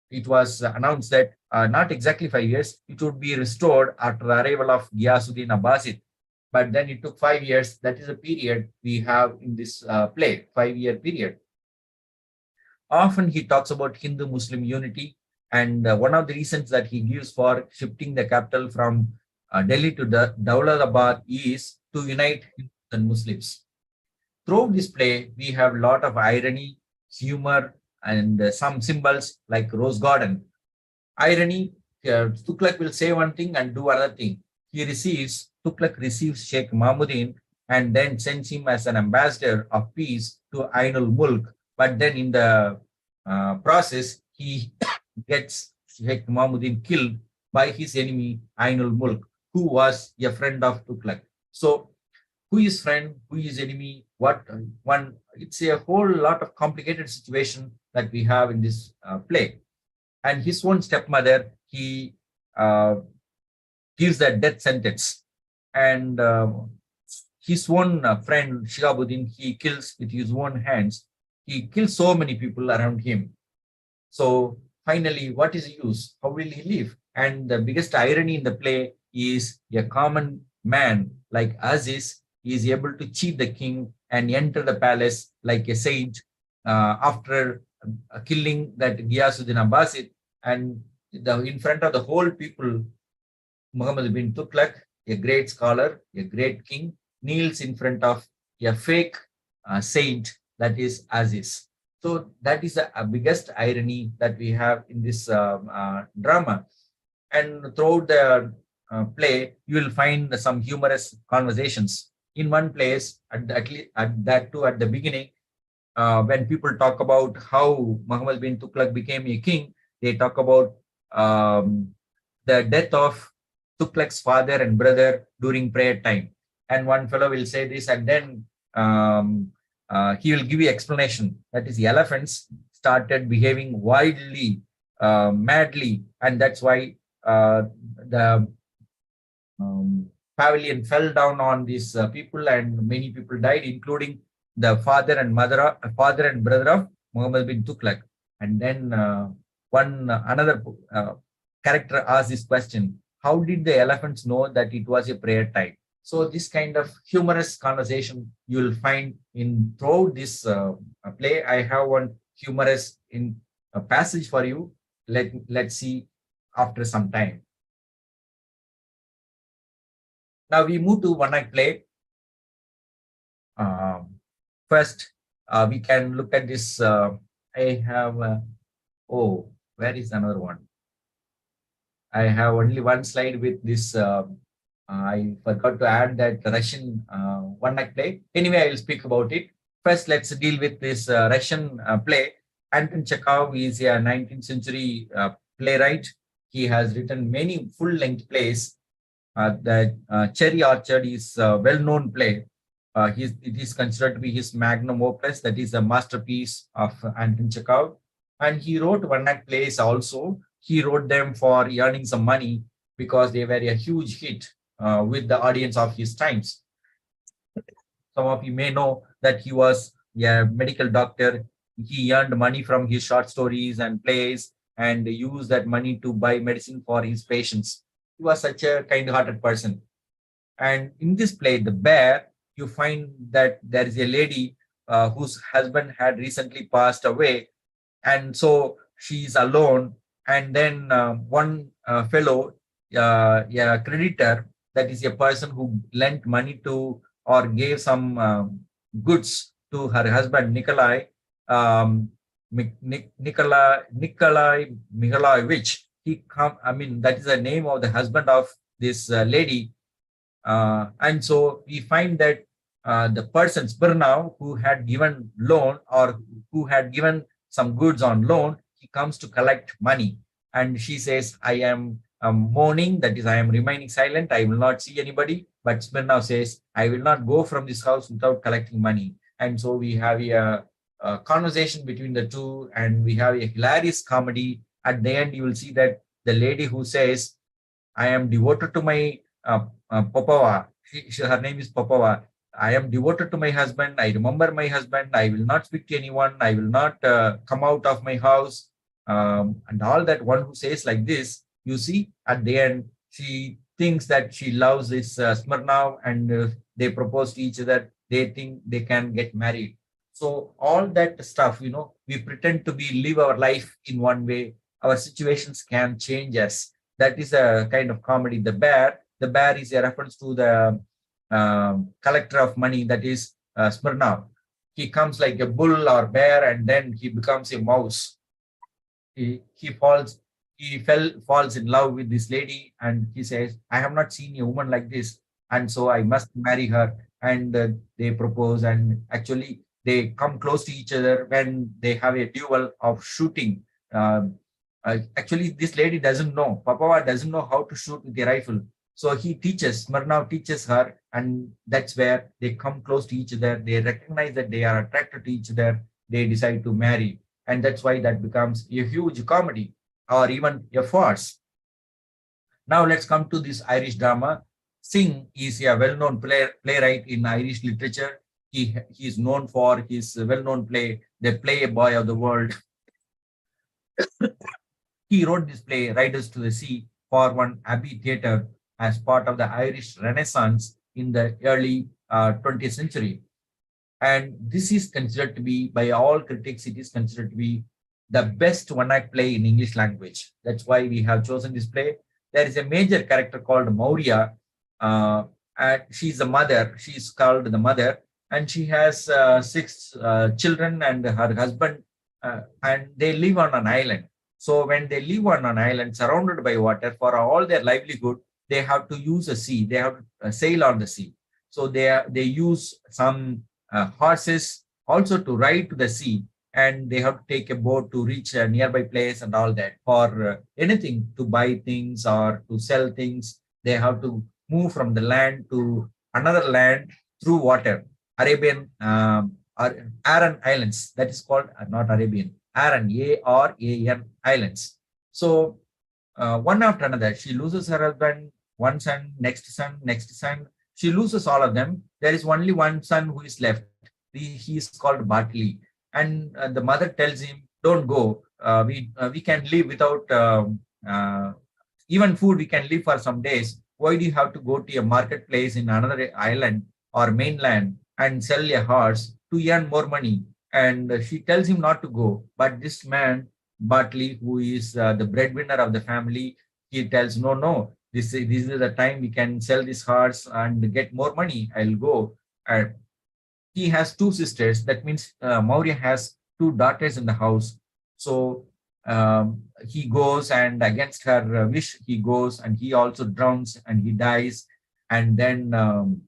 it was announced that not exactly 5 years, it would be restored after the arrival of Ghiyasuddin Abbasid. But then it took 5 years. That is a period we have in this play, 5 year period. Often he talks about Hindu Muslim unity, and one of the reasons that he gives for shifting the capital from Delhi to Dauladabad is to unite Hindus and Muslims. Throughout this play, we have a lot of irony, humor, and some symbols like Rose Garden. Irony, Tughlaq will say one thing and do another thing. Tughlaq receives Sheikh Mahmudin and then sends him as an ambassador of peace to Ainul Mulk. But then in the process, he gets Sheikh Mahmudin killed by his enemy Ainul Mulk, who was a friend of Tughlaq. So who is friend, who is enemy, what one, it's a whole lot of complicated situation that we have in this play. And his own stepmother, he gives a death sentence. And his own friend, Shihabuddin, he kills with his own hands. He kills so many people around him. So finally, what is the use? How will he live? And the biggest irony in the play is a common man like Aziz is able to cheat the king and enter the palace like a saint after killing that Ghiyasuddin Abbasid. And in front of the whole people, Muhammad bin Tughlaq, a great scholar, a great king, kneels in front of a fake saint, that is Aziz. So that is the biggest irony that we have in this drama. And throughout the play, you will find some humorous conversations. In one place, at least at that too, at the beginning, when people talk about how Muhammad bin Tughlaq became a king, they talk about the death of Tughlaq's father and brother during prayer time. And one fellow will say this, and then he will give you explanation. That is, the elephants started behaving wildly, madly, and that's why the pavilion fell down on these people, and many people died, including the father and brother of Muhammad bin Tughlaq. And then another character asked this question: how did the elephants know that it was a prayer time? So this kind of humorous conversation you will find in throughout this play. I have one humorous in a passage for you. Let's see after some time. Now we move to one act play. First, we can look at this. I have, oh, where is another one? I have only one slide with this. I forgot to add that Russian one act play. Anyway, I will speak about it. First, let's deal with this Russian play. Anton Chekhov is a 19th century playwright. He has written many full-length plays. The Cherry Orchard is a well-known play. It is considered to be his magnum opus, that is a masterpiece of Anton Chekhov. And he wrote one-act plays also. He wrote them for earning some money because they were a huge hit with the audience of his times. Some of you may know that he was a medical doctor. He earned money from his short stories and plays and used that money to buy medicine for his patients. He was such a kind-hearted person. And in this play, The Bear, you find that there is a lady whose husband had recently passed away. And so she is alone. And then one fellow, a creditor, that is a person who lent money to or gave some goods to her husband Nikolai, um, Nikolai Mikhailovich. I mean, that is the name of the husband of this lady. And so we find that the person Spirnau who had given loan or who had given some goods on loan, he comes to collect money. And she says, I am mourning, that is, I am remaining silent, I will not see anybody. But Spirnau says, I will not go from this house without collecting money. And so we have a conversation between the two, and we have a hilarious comedy. At the end, you will see that the lady who says, I am devoted to my Popova. Her name is Popova. I am devoted to my husband. I remember my husband. I will not speak to anyone. I will not come out of my house. And all that one who says like this, you see, at the end, she thinks that she loves this Smirnov, and they propose to each other. They think they can get married. So all that stuff, we pretend to be live our life in one way. Our situations can change us. That is a kind of comedy. The bear is a reference to the collector of money, that is Smirnov. He comes like a bull or bear, and then he becomes a mouse. He falls in love with this lady, and he says, I have not seen a woman like this, and so I must marry her. And they propose, and actually they come close to each other when they have a duel of shooting. Actually, this lady doesn't know. Papava doesn't know how to shoot with a rifle. So he teaches, Smirnov teaches her, and that's where they come close to each other. They recognize that they are attracted to each other. They decide to marry. And that's why that becomes a huge comedy or even a farce. Now let's come to this Irish drama. Singh is a well-known playwright in Irish literature. He is known for his well-known play, The Playboy of the World. He wrote this play, Riders to the Sea, for one Abbey Theatre as part of the Irish Renaissance in the early 20th century. And this is considered to be, by all critics, it is considered to be the best one-act play in English language. That's why we have chosen this play. There is a major character called Maurya, and she's the mother. She's called the mother, and she has 6 children and her husband, and they live on an island. So when they live on an island surrounded by water, for all their livelihood, they have to use a sea. They have to sail on the sea. So they use some horses also to ride to the sea, and they have to take a boat to reach a nearby place and all that. For anything, to buy things or to sell things, they have to move from the land to another land through water. Arabian or Aran Islands, that is called, not Arabian, Aran, A-R-A-N Islands. So one after another, she loses her husband, one son, next son, next son. She loses all of them. There is only one son who is left. He is called Bartley. And the mother tells him, don't go. We can live without even food. We can live for some days. Why do you have to go to a marketplace in another island or mainland and sell a horse to earn more money? And she tells him not to go. But this man, Bartley, who is the breadwinner of the family, he tells, no, this is the time we can sell this horse and get more money. I'll go. And he has 2 sisters. That means Maurya has 2 daughters in the house. So he goes, and against her wish, he goes, and he also drowns and he dies. And then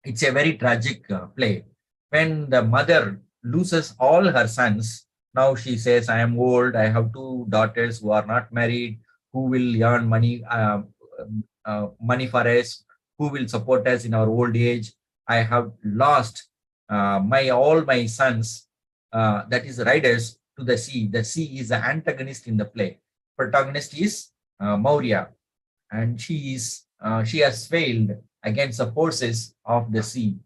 it's a very tragic play. When the mother loses all her sons, now she says, I am old. I have 2 daughters who are not married, who will earn money, money for us, who will support us in our old age. I have lost all my sons, that is riders to the sea. The sea is the antagonist in the play. Protagonist is Maurya, and she has failed against the forces of the sea.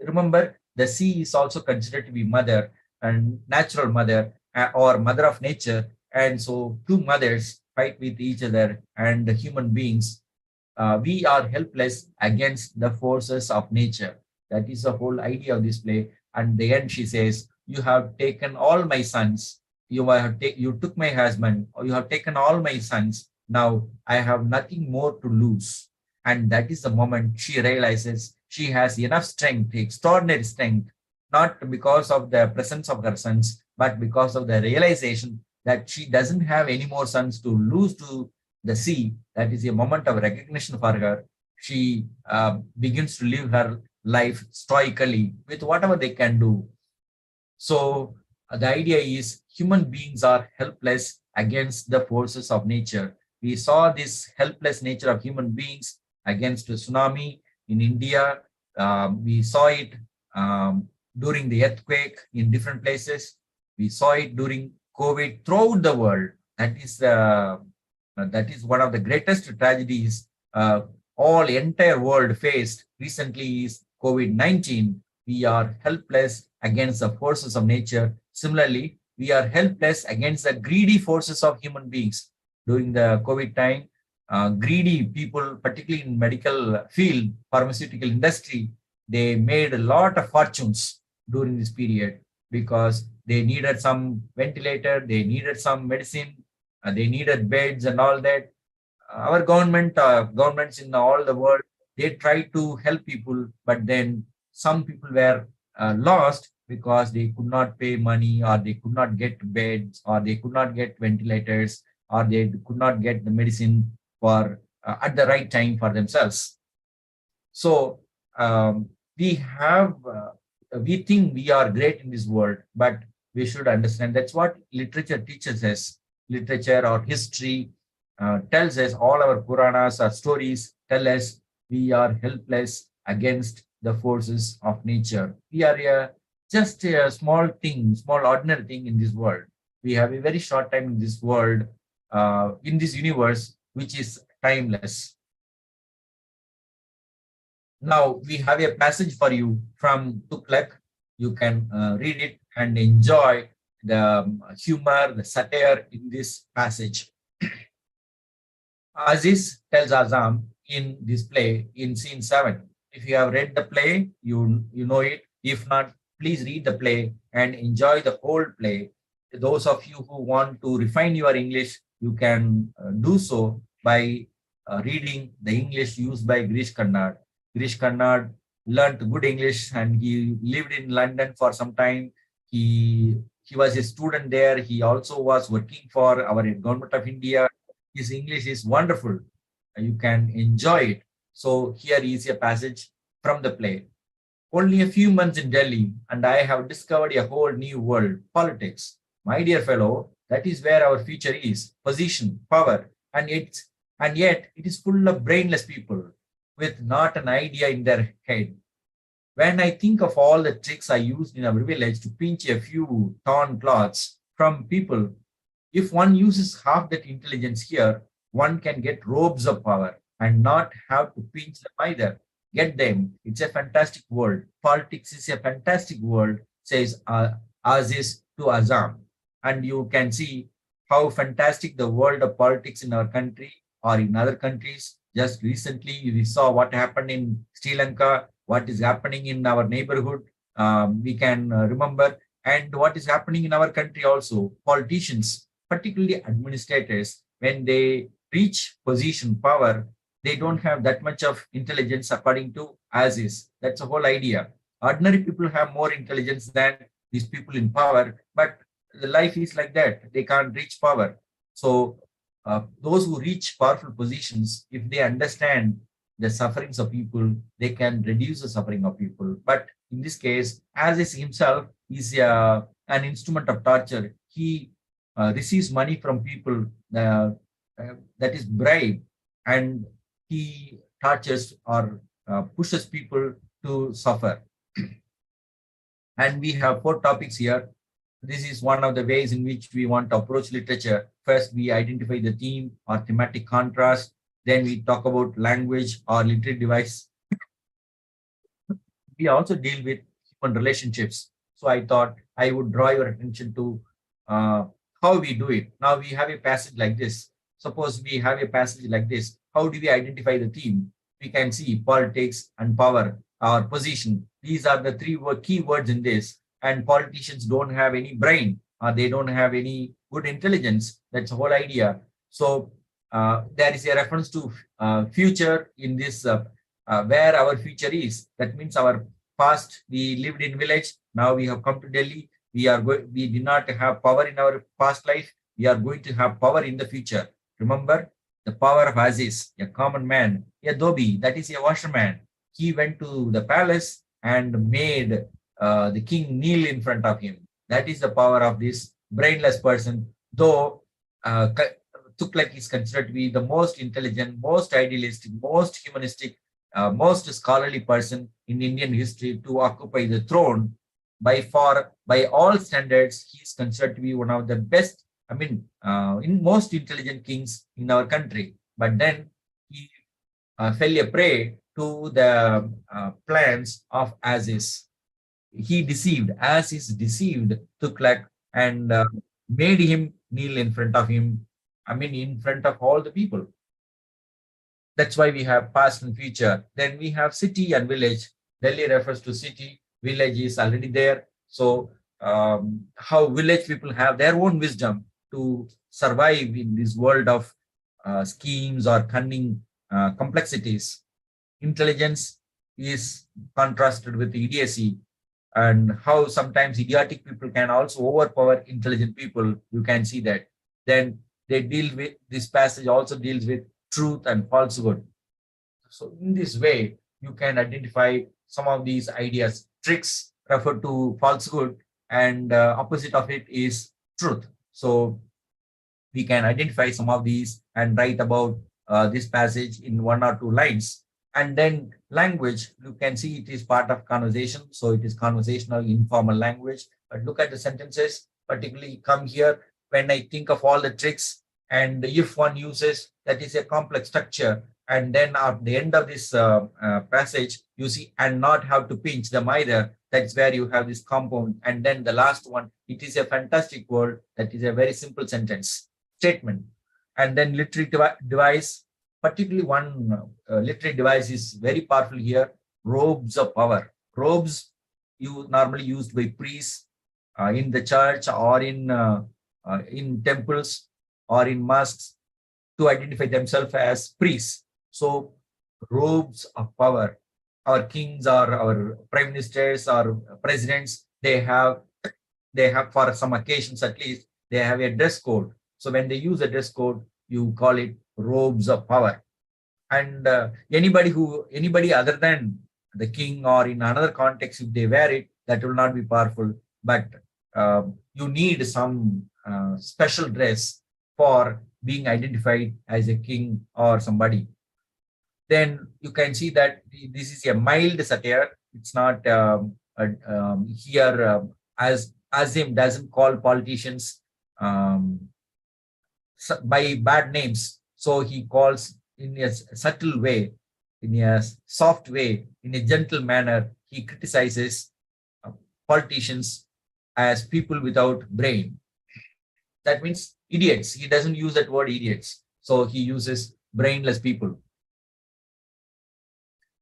Remember, the sea is also considered to be mother and natural mother or mother of nature. And so 2 mothers fight with each other, and the human beings, we are helpless against the forces of nature. That is the whole idea of this play. And the end, she says, you have taken all my sons. You took my husband, or you have taken all my sons. Now I have nothing more to lose. And that is the moment she realizes she has enough strength, extraordinary strength, not because of the presence of her sons, but because of the realization that she doesn't have any more sons to lose to the sea. That is a moment of recognition for her. She begins to live her life stoically with whatever they can do. So the idea is human beings are helpless against the forces of nature. We saw this helpless nature of human beings against the tsunami in India. We saw it during the earthquake in different places. We saw it during COVID throughout the world. That is one of the greatest tragedies all entire world faced recently is COVID-19. We are helpless against the forces of nature. Similarly, we are helpless against the greedy forces of human beings. During the COVID time, greedy people, particularly in medical field, pharmaceutical industry, they made a lot of fortunes during this period because they needed some ventilator, they needed some medicine, they needed beds and all that. Our governments in all the world, they try to help people, but then some people were lost because they could not pay money, or they could not get beds, or they could not get ventilators, or they could not get the medicine for at the right time for themselves. So we have we think we are great in this world, but we should understand that's what literature teaches us. Literature or history tells us, all our Puranas or stories tell us we are helpless against the forces of nature. We are just a small thing, small ordinary thing in this world. We have a very short time in this world, in this universe, which is timeless. Now we have a passage for you from Tuklak. You can read it and enjoy the humor, the satire in this passage. Aziz tells Azam in this play in scene 7. If you have read the play, you know it. If not, please read the play and enjoy the whole play. Those of you who want to refine your English, you can do so by reading the English used by Girish Karnad. Girish Karnad learned good English and he lived in London for some time. He was a student there. He also was working for our government of India. His English is wonderful. You can enjoy it. So here is a passage from the play. Only a few months in Delhi, and I have discovered a whole new world, politics. My dear fellow, that is where our future is, position, power, and yet it is full of brainless people with not an idea in their head. When I think of all the tricks I used in our village to pinch a few torn cloths from people, if one uses half that intelligence here, one can get robes of power and not have to pinch them either. Get them. It's a fantastic world. Politics is a fantastic world, says Aziz to Azam. And you can see how fantastic the world of politics in our country or in other countries. Just recently, we saw what happened in Sri Lanka, what is happening in our neighborhood. We can remember, and what is happening in our country also. Politicians, particularly administrators, when they reach position, power, they don't have that much of intelligence according to Aziz. That's the whole idea. Ordinary people have more intelligence than these people in power, but the life is like that. They can't reach power. So those who reach powerful positions, if they understand the sufferings of people, they can reduce the suffering of people. But in this case, Aziz himself is an instrument of torture. He receives money from people that is bribe, and he tortures or pushes people to suffer. And we have 4 topics here. This is one of the ways in which we want to approach literature. First, we identify the theme or thematic contrast. Then we talk about language or literary device. We also deal with human relationships. So I thought I would draw your attention to how we do it. Now we have a passage like this. Suppose we have a passage like this. How do we identify the theme? We can see politics and power or position. These are the 3 key words in this. And politicians don't have any brain, or they don't have any good intelligence. That's the whole idea. So there is a reference to future in this, where our future is. That means our past, we lived in village. Now we have come to Delhi. We did not have power in our past life. We are going to have power in the future. Remember the power of Aziz, a common man, a dhobi, that is a washerman. He went to the palace and made the king kneel in front of him. That is the power of this brainless person. Though Tughlaq is considered to be the most intelligent, most idealistic, most humanistic, most scholarly person in Indian history to occupy the throne. By far, by all standards, he is considered to be one of the best, I mean, in most intelligent kings in our country. But then he fell a prey to the plans of Aziz. He deceived, Aziz deceived Tughlaq and made him kneel in front of him, I mean, in front of all the people. That's why we have past and future. Then we have city and village. Delhi refers to city, village is already there. So how village people have their own wisdom to survive in this world of schemes or cunning complexities. Intelligence is contrasted with idiocy, and how sometimes idiotic people can also overpower intelligent people. You can see that. Then they deal with, this passage also deals with truth and falsehood. So in this way, you can identify some of these ideas. Tricks refer to falsehood, and opposite of it is truth. So we can identify some of these and write about this passage in 1 or 2 lines. And then language, you can see it is part of conversation. So it is conversational, informal language. But look at the sentences, particularly come here. When I think of all the tricks, and if one uses, that is a complex structure. And then at the end of this passage, you see, and not have to pinch them either. That's where you have this compound. And then the last one, it is a fantastic word. That is a very simple sentence, statement. And then literary device, particularly one literary device is very powerful here, robes of power. Robes, you normally used by priests in the church or in temples or in mosques to identify themselves as priests. So robes of power. Our kings or our prime ministers or presidents, they have for some occasions at least, they have a dress code. So when they use a dress code, you call it robes of power. And anybody other than the king or in another context, if they wear it, that will not be powerful. But you need some special dress for being identified as a king or somebody. Then you can see that this is a mild satire. It's not here as Azim doesn't call politicians by bad names. So he calls in a subtle way, in a soft way, in a gentle manner. He criticizes politicians as people without brain. That means idiots. He doesn't use that word idiots. So he uses brainless people.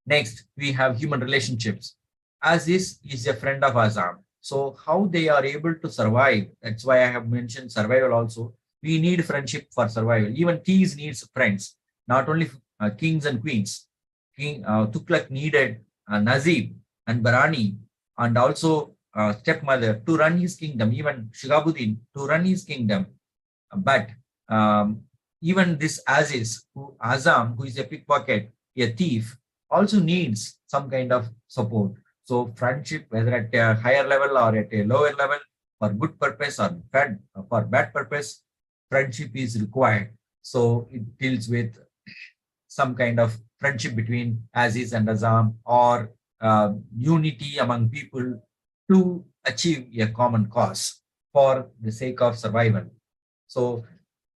Next, we have human relationships. Aziz is a friend of Azam. So how they are able to survive, that's why I have mentioned survival also. We need friendship for survival. Even thieves needs friends, not only kings and queens. King Tughlaq needed Nazib and Barani and also stepmother to run his kingdom, even Shigabuddin to run his kingdom. But even this Aziz, Azam, who is a pickpocket, a thief, also needs some kind of support. So friendship, whether at a higher level or at a lower level, for good purpose or for bad purpose, friendship is required. So it deals with some kind of friendship between Aziz and Azam, or unity among people to achieve a common cause for the sake of survival. So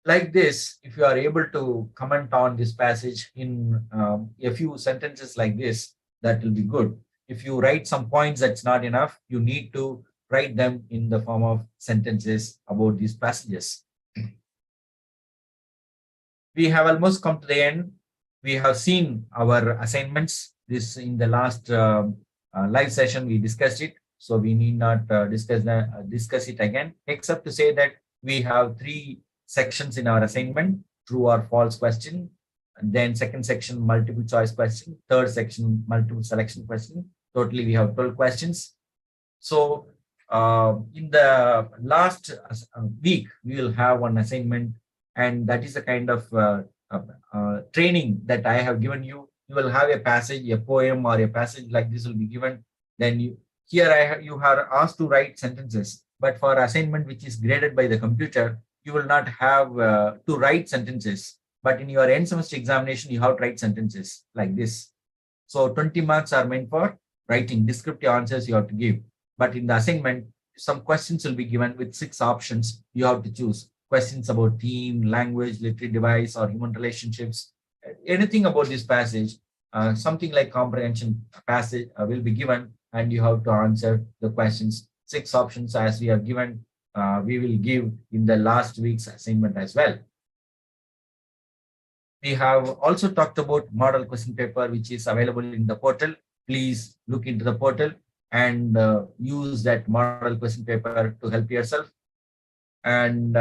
like this, if you are able to comment on this passage in a few sentences like this, that will be good. If you write some points, that's not enough. You need to write them in the form of sentences about these passages. We have almost come to the end. We have seen our assignments. This in the last live session, we discussed it. So we need not discuss it again, except to say that we have 3 sections in our assignment. true or false question. And then second section, multiple choice question. Third section, multiple selection question. Totally, we have 12 questions. So in the last week, we will have one assignment, and that is a kind of training that I have given you. You will have a passage, a poem or a passage like this will be given. Then you are asked to write sentences, but for assignment which is graded by the computer, you will not have to write sentences. But in your end semester examination, you have to write sentences like this. So 20 marks are meant for writing descriptive answers you have to give. But in the assignment, some questions will be given with 6 options. You have to choose questions about theme, language, literary device, or human relationships. Anything about this passage, something like comprehension passage will be given, and you have to answer the questions. 6 options as we have given, we will give in the last week's assignment as well. We have also talked about model question paper, which is available in the portal. Please look into the portal and use that model question paper to help yourself. And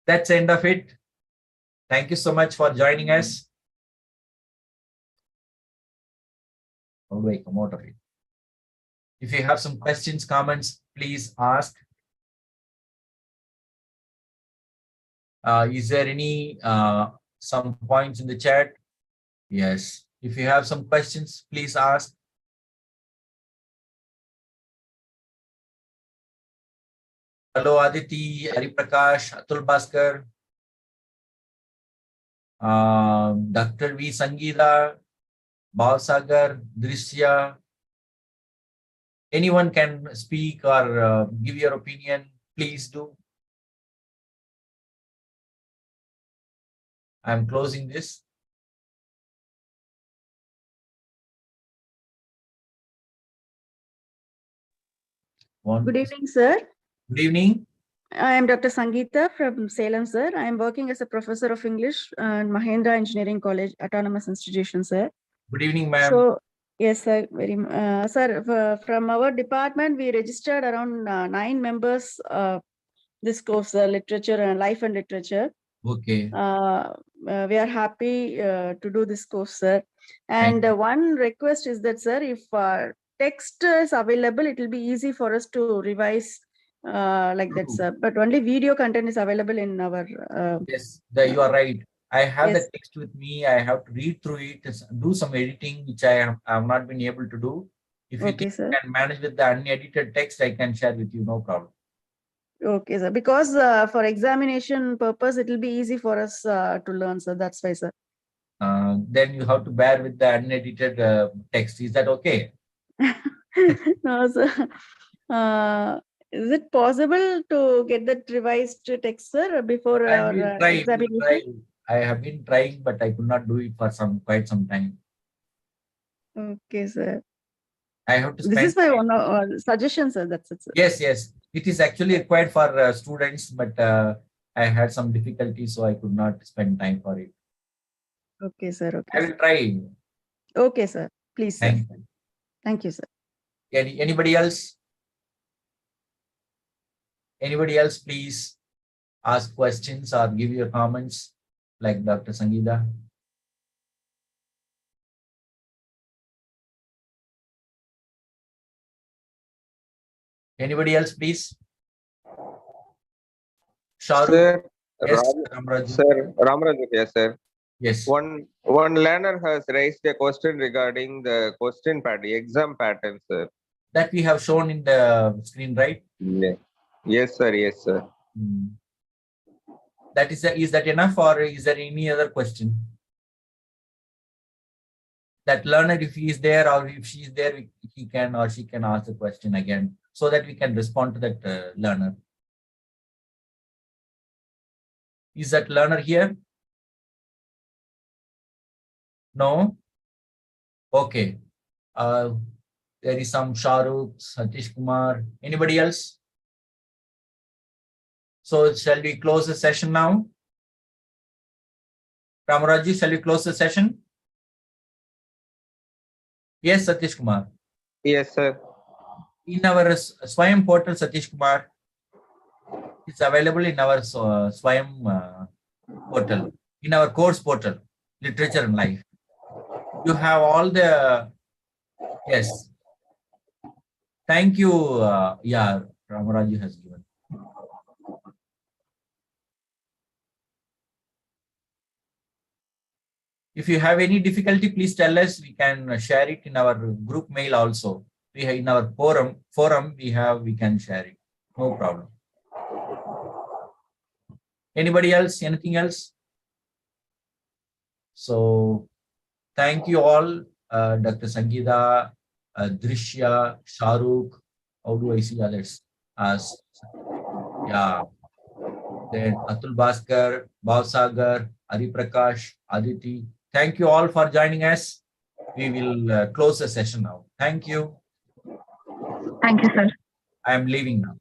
that's the end of it. Thank you so much for joining us. How do I come out of it? If you have some questions, comments, please ask. Is there any some points in the chat? Yes. If you have some questions, please ask. Hello, Aditi, Hariprakash, Atul Bhaskar, Dr. V. Sangeeta, Bhavsagar, Drishya. Anyone can speak or give your opinion, please do. I'm closing this. Good evening, sir. Good evening. I am Dr. Sangeeta from Salem, sir. I am working as a professor of English at Mahindra Engineering College, Autonomous Institution, sir. Good evening, ma'am. So, yes, sir. Sir, from our department, we registered around 9 members this course, literature and life and literature. Okay. We are happy to do this course, sir. And one request is that, sir, if text is available, it will be easy for us to revise like that, sir. But only video content is available in our. Yes, you are right. I have yes. the text with me. I have to read through it, do some editing, which I have not been able to do. If you Okay, sir. can manage with the unedited text, I can share with you, no problem. Okay, sir. Because for examination purpose, it will be easy for us to learn, sir. That's why, sir. Then you have to bear with the unedited text. Is that okay? No, sir. Is it possible to get that revised text, sir, before our examination? I have been trying, but I could not do it for quite some time. Okay, sir. I have to spend. This is my one suggestion, sir. That's it, sir. Yes, yes. It is actually required for students, but I had some difficulties, so I could not spend time for it. Okay, sir. Okay. I will try. Okay, sir. Please, sir. Thank you. Thank you, sir. Anybody else? Anybody else, please ask questions or give your comments like Dr. Sangeeta. Anybody else, please? Sir, yes, Ramraju, yes, sir. Yes. One learner has raised a question regarding the question pattern, exam pattern, sir. That we have shown in the screen, right? Yeah. Yes, sir. Yes, sir. That is that enough, or is there any other question? That learner, if he is there or if she is there, he can or she can ask the question again so that we can respond to that learner. Is that learner here? No? Okay. There is some Shahrukh, Satish Kumar. Anybody else? So shall we close the session now? Ramarajji, shall we close the session? Yes, Satish Kumar. Yes, sir. In our Swayam portal, Satish Kumar, It's available in our Swayam portal, in our course portal, Literature and Life. You have all the, yes. Thank you. Yeah, Ramaraju has given. If you have any difficulty, please tell us. We can share it in our group mail also. We have in our forum we can share it. No problem. Anybody else? Anything else? So thank you all, Dr. Sangeeta, Drishya, Shahrukh. How do I see others? Yeah. Then Atul Bhaskar, Bhavsagar, Hari Prakash, Aditi. Thank you all for joining us. We will close the session now. Thank you. Thank you, sir. I am leaving now.